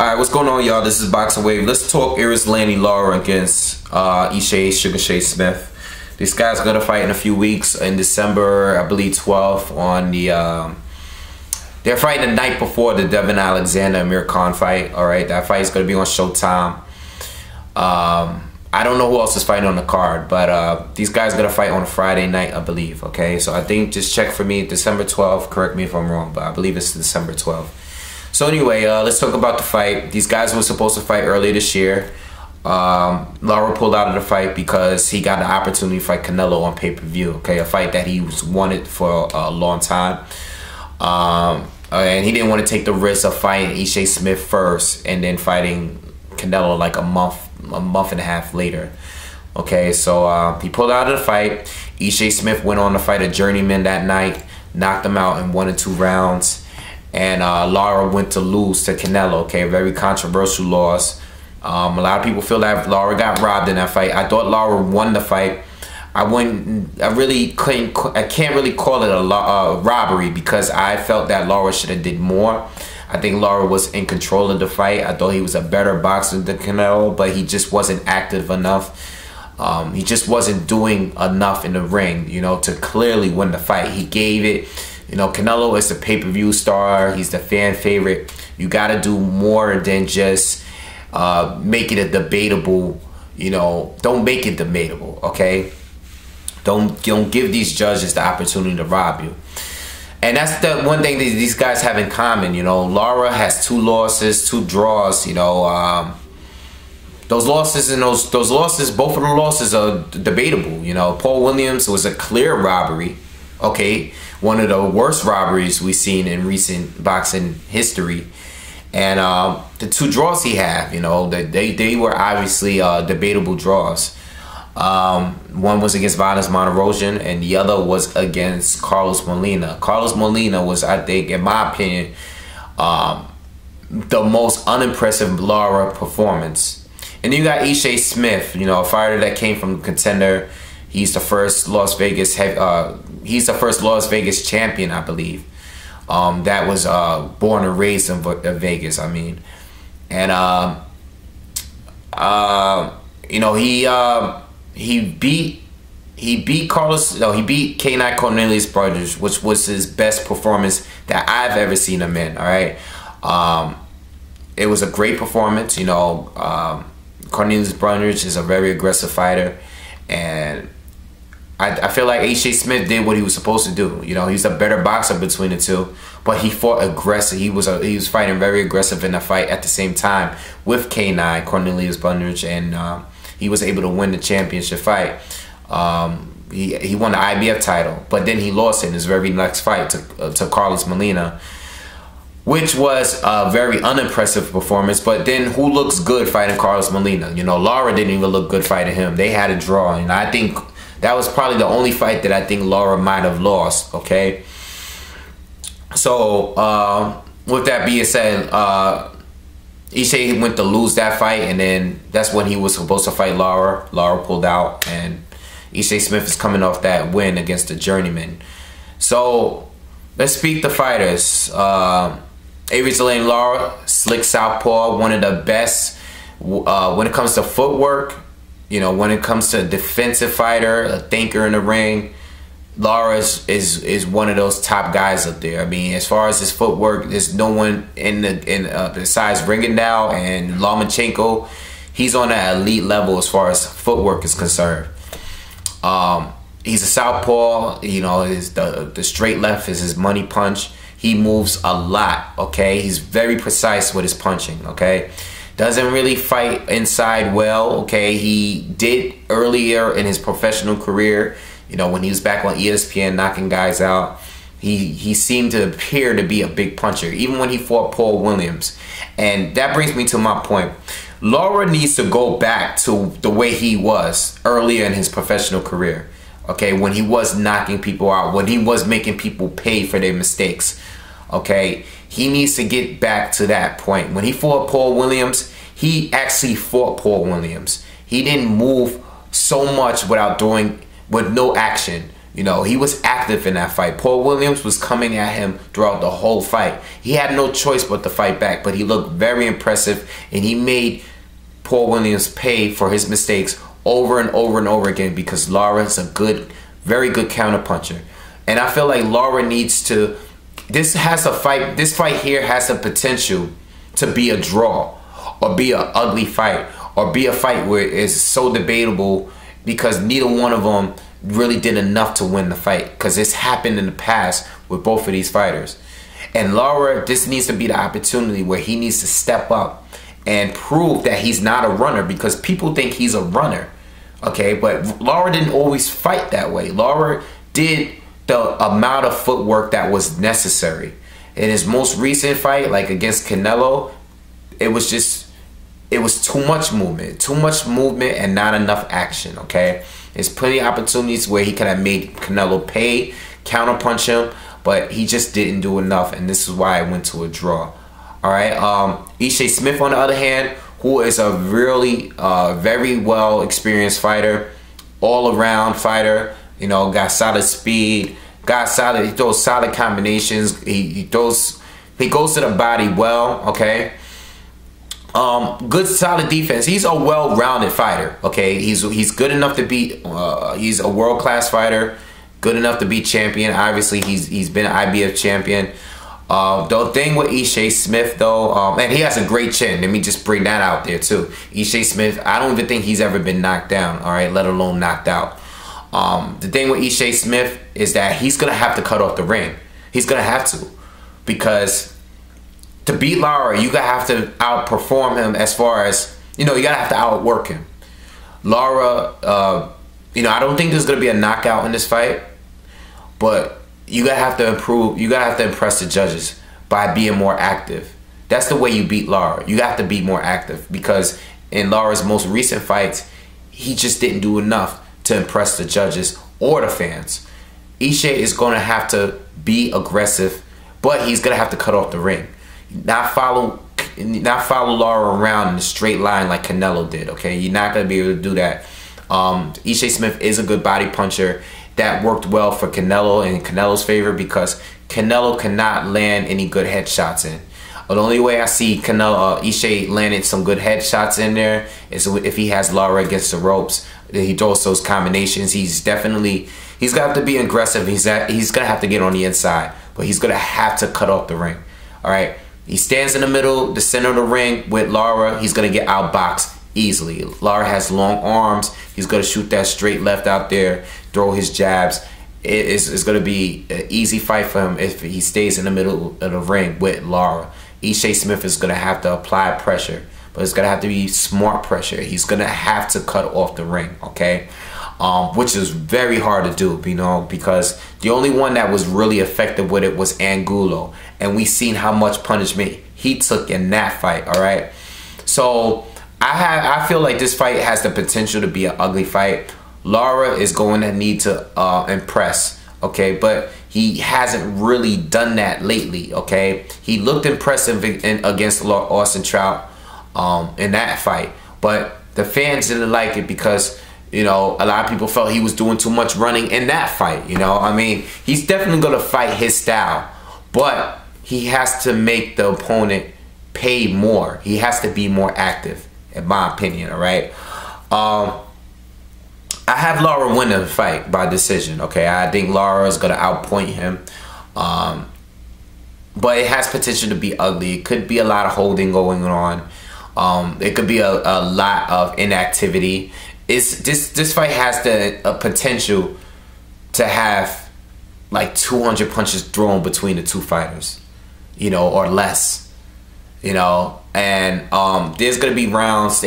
Alright, what's going on, y'all? This is BoxingWave. Let's talk Erislandy Lara against Ishe Smith. These guys are going to fight in a few weeks in December, I believe 12th on the... they're fighting the night before the Devin Alexander Amir Khan fight. Alright, that fight is going to be on Showtime. I don't know who else is fighting on the card, but these guys are going to fight on a Friday night, I believe. Okay, so I think just check for me, December 12th. Correct me if I'm wrong, but I believe it's December 12th. So anyway, let's talk about the fight. These guys were supposed to fight earlier this year. Lara pulled out of the fight because he got the opportunity to fight Canelo on pay-per-view. Okay, a fight that he wanted for a long time. And he didn't want to take the risk of fighting Ishe Smith first and then fighting Canelo like a month and a half later. Okay, so he pulled out of the fight. Ishe Smith went on to fight a journeyman that night, knocked him out in 1 or 2 rounds. And Lara went to lose to Canelo. Okay, a very controversial loss. A lot of people feel that Lara got robbed in that fight. I thought Lara won the fight. I can't really call it a robbery because I felt that Lara should have did more. I think Lara was in control of the fight. I thought he was a better boxer than Canelo, but he just wasn't active enough. He just wasn't doing enough in the ring, you know, to clearly win the fight. He gave it. You know, Canelo is the pay-per-view star. He's the fan favorite. You got to do more than just make it a debatable, you know, don't make it debatable, okay? Don't give these judges the opportunity to rob you. And that's the one thing that these guys have in common, you know. Lara has 2 losses, 2 draws, you know. Those losses and those losses, both of the losses are debatable, you know. Paul Williams was a clear robbery, okay? One of the worst robberies we've seen in recent boxing history. And the 2 draws he had, you know, they were obviously debatable draws. One was against Vanes Monterosian and the other was against Carlos Molina. Carlos Molina was, I think, in my opinion, the most unimpressive Lara performance. And then you got Ishe Smith, you know, a fighter that came from Contender. He's the first Las Vegas champion, I believe. That was born and raised in Vegas, I mean. And you know, he beat K9 Cornelius Brothers, which was his best performance that I've ever seen him in. All right, it was a great performance. You know, Cornelius Brothers is a very aggressive fighter, and I feel like Ishe Smith did what he was supposed to do. You know, he's a better boxer between the 2, but he fought aggressive. He was fighting very aggressive in the fight at the same time with K9 Cornelius Brothers, and he was able to win the championship fight. He won the IBF title, but then he lost in his very next fight to Carlos Molina, which was a very unimpressive performance. But then who looks good fighting Carlos Molina? You know, Lara didn't even look good fighting him. They had a draw, and I think that was probably the only fight that I think Lara might have lost, okay? So, with that being said, Ishe went to lose that fight, and then that's when he was supposed to fight Lara. Lara pulled out, and Ishe Smith is coming off that win against the journeyman. So, let's speak the fighters. Erislandy Lara, slick southpaw, one of the best when it comes to footwork. You know, when it comes to a defensive fighter, a thinker in the ring, Lara is one of those top guys up there. I mean, as far as his footwork, there's no one besides Ringendow and Lomachenko. He's on that elite level as far as footwork is concerned. He's a southpaw. You know, the straight left is his money punch. He moves a lot. Okay, he's very precise with his punching. Okay. Doesn't really fight inside well, okay? He did earlier in his professional career, you know, when he was back on ESPN knocking guys out. He seemed to appear to be a big puncher, even when he fought Paul Williams. And that brings me to my point. Lara needs to go back to the way he was earlier in his professional career, okay? When he was knocking people out, when he was making people pay for their mistakes, okay? He needs to get back to that point. When he fought Paul Williams, he actually fought Paul Williams. He didn't move so much with no action. You know, he was active in that fight. Paul Williams was coming at him throughout the whole fight. He had no choice but to fight back, but he looked very impressive, and he made Paul Williams pay for his mistakes over and over and over again, because Lara is a good, very good counterpuncher. And I feel like Lara needs to, this fight here has the potential to be a draw, or be an ugly fight, or be a fight where it's so debatable because neither one of them really did enough to win the fight, because it's happened in the past with both of these fighters. And Lara, this needs to be the opportunity where he needs to step up and prove that he's not a runner, because people think he's a runner, okay? But Lara didn't always fight that way. Lara did the amount of footwork that was necessary. In his most recent fight, like against Canelo, it was too much movement and not enough action, okay? There's plenty of opportunities where he could have made Canelo pay, counterpunch him, but he just didn't do enough, and this is why I went to a draw. All right, Ishe Smith, on the other hand, who is a really very well experienced fighter, all around fighter. You know, got solid speed, he throws solid combinations. He goes to the body well, okay. Good solid defense. He's a well-rounded fighter, okay. He's good enough to beat, he's a world-class fighter, good enough to be champion. Obviously he's been an IBF champion. The thing with Ishe Smith though, and he has a great chin, let me just bring that out there too. Ishe Smith, I don't even think he's ever been knocked down, all right, let alone knocked out. The thing with Ishe Smith is that he's gonna have to cut off the ring. He's gonna have to, because to beat Lara, you gotta have to outperform him, as far as, you know, you gotta have to outwork him. Lara, you know, I don't think there's gonna be a knockout in this fight, but you gotta have to improve. You gotta have to impress the judges by being more active. That's the way you beat Lara. You have to be more active, because in Lara's most recent fights, he just didn't do enough to impress the judges or the fans. Ishe is gonna have to be aggressive, but he's gonna have to cut off the ring. Not follow Lara around in a straight line like Canelo did, okay? You're not gonna be able to do that. Ishe Smith is a good body puncher. That worked well for Canelo, in Canelo's favor, because Canelo cannot land any good headshots in. The only way I see Ishe landed some good headshots in there is if he has Lara against the ropes. He throws those combinations. He's got to be aggressive. He's gonna have to get on the inside, but he's gonna have to cut off the ring. All right, he stands in the middle, the center of the ring with Lara. He's gonna get outboxed easily. Lara has long arms. He's gonna shoot that straight left out there, throw his jabs. It's gonna be an easy fight for him if he stays in the middle of the ring with Lara. Ishe Smith is gonna have to apply pressure, but it's gonna have to be smart pressure. He's gonna have to cut off the ring, okay? Which is very hard to do, you know, because the only one that was really effective with it was Angulo, and we seen how much punishment he took in that fight. All right, so I feel like this fight has the potential to be an ugly fight. Lara is going to need to impress, okay, but he hasn't really done that lately, okay? He looked impressive against Austin Trout in that fight, but the fans didn't like it because, you know, a lot of people felt he was doing too much running in that fight, you know? I mean, he's definitely going to fight his style, but he has to make the opponent pay more. He has to be more active, in my opinion, all right? I have Lara win the fight by decision, okay? I think Lara is going to outpoint him. But it has potential to be ugly. It could be a lot of holding going on. It could be a lot of inactivity. This fight has the potential to have like 200 punches thrown between the two fighters, you know, or less, you know. And there's gonna be rounds.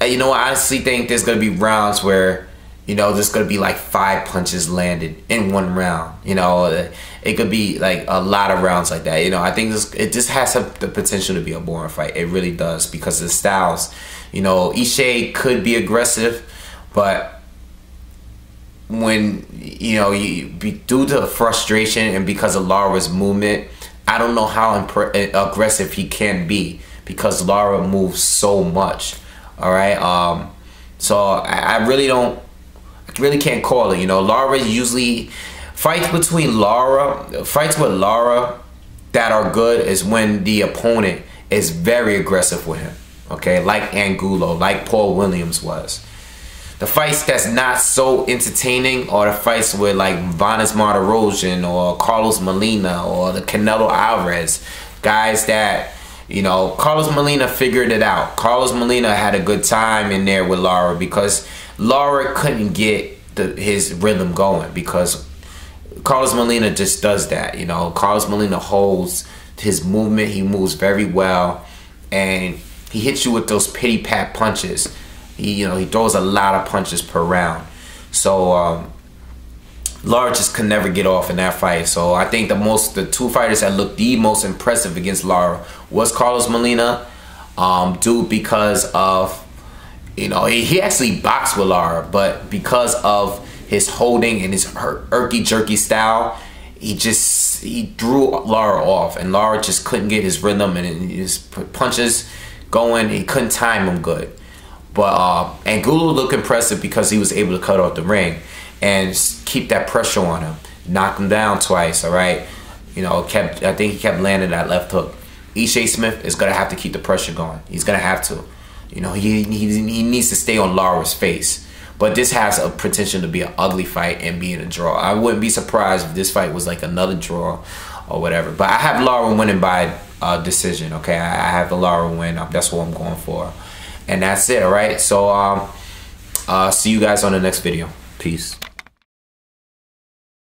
You know, I honestly think there's gonna be rounds where, you know, there's gonna be like 5 punches landed in one round. You know, it could be like a lot of rounds like that. You know, I think it just has the potential to be a boring fight. It really does, because of the styles. You know, Ishe could be aggressive, but when, you know, due to frustration and because of Lara's movement, I don't know how aggressive he can be, because Lara moves so much. All right, so I really don't really can't call it. You know, Lara usually fights with Lara that are good is when the opponent is very aggressive with him. Okay, like Angulo, like Paul Williams was. The fights that's not so entertaining are the fights with like Vanes Martirosyan or Carlos Molina or the Canelo Alvarez. Guys that, you know, Carlos Molina figured it out. Carlos Molina had a good time in there with Lara because Lara couldn't get his rhythm going because Carlos Molina just does that. You know, Carlos Molina holds his movement. He moves very well, and he hits you with those pity pat punches. He throws a lot of punches per round. So Lara just could never get off in that fight. So I think the two fighters that looked the most impressive against Lara was Carlos Molina, because of, you know, he actually boxed with Lara, but because of his holding and his herky-jerky style, he threw Lara off, and Lara just couldn't get his rhythm and his punches going. He couldn't time them good. But Angulo looked impressive because he was able to cut off the ring and keep that pressure on him, knock him down twice. All right, you know, I think he kept landing that left hook. Ishe Smith is gonna have to keep the pressure going. He's gonna have to. You know, he needs to stay on Lara's face. But this has a potential to be an ugly fight and being a draw. I wouldn't be surprised if this fight was like another draw or whatever. But I have Lara winning by decision. Okay, I have the Lara win. That's what I'm going for. And that's it, all right? So, see you guys on the next video. Peace.